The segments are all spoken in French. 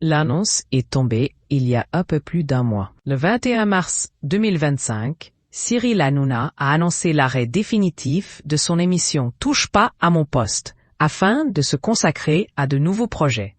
L'annonce est tombée il y a un peu plus d'un mois. Le 21 mars 2025, Cyril Hanouna a annoncé l'arrêt définitif de son émission Touche pas à mon poste, afin de se consacrer à de nouveaux projets.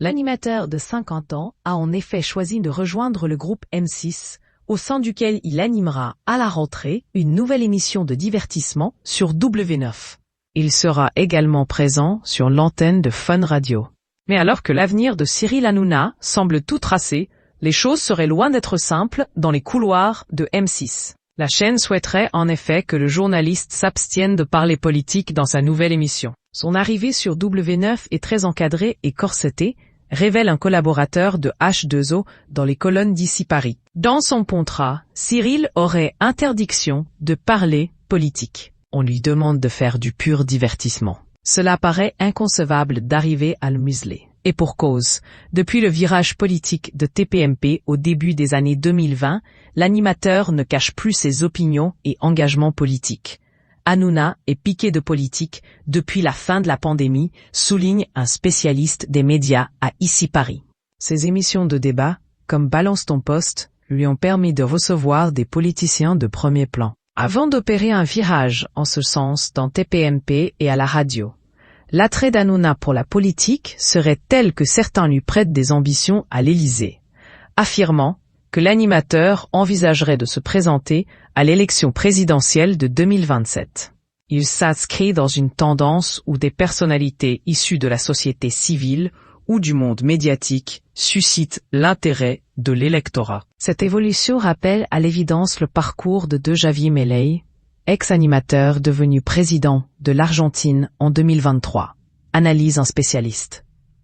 L'animateur de 50 ans a en effet choisi de rejoindre le groupe M6, au sein duquel il animera, à la rentrée, une nouvelle émission de divertissement sur W9. Il sera également présent sur l'antenne de Fun Radio. Mais alors que l'avenir de Cyril Hanouna semble tout tracé, les choses seraient loin d'être simples dans les couloirs de M6. La chaîne souhaiterait en effet que le journaliste s'abstienne de parler politique dans sa nouvelle émission. Son arrivée sur W9 est très encadrée et corsetée, révèle un collaborateur de H2O dans les colonnes d'Ici Paris. Dans son contrat, Cyril aurait interdiction de parler politique. On lui demande de faire du pur divertissement. Cela paraît inconcevable d'arriver à le museler. Et pour cause, depuis le virage politique de TPMP au début des années 2020, l'animateur ne cache plus ses opinions et engagements politiques. Hanouna est piqué de politique depuis la fin de la pandémie, souligne un spécialiste des médias à Ici Paris. Ses émissions de débat, comme Balance ton poste, lui ont permis de recevoir des politiciens de premier plan. Avant d'opérer un virage en ce sens dans TPMP et à la radio, l'attrait d'Hanouna pour la politique serait tel que certains lui prêtent des ambitions à l'Élysée, affirmant que l'animateur envisagerait de se présenter à l'élection présidentielle de 2027. Il s'inscrit dans une tendance où des personnalités issues de la société civile ou du monde médiatique suscitent l'intérêt de l'électorat. Cette évolution rappelle à l'évidence le parcours de Javier Milei, ex-animateur devenu président de l'Argentine en 2023. Analyse un spécialiste.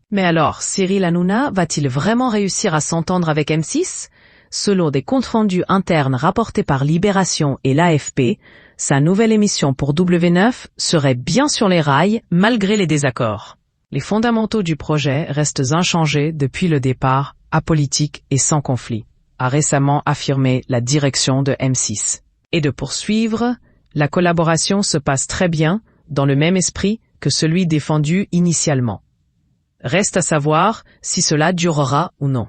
Mais alors, Cyril Hanouna va-t-il vraiment réussir à s'entendre avec M6 ? Selon des comptes rendus internes rapportés par Libération et l'AFP, sa nouvelle émission pour W9 serait bien sur les rails malgré les désaccords. Les fondamentaux du projet restent inchangés depuis le départ, apolitique et sans conflit, a récemment affirmé la direction de M6. Et de poursuivre, la collaboration se passe très bien, dans le même esprit que celui défendu initialement. Reste à savoir si cela durera ou non.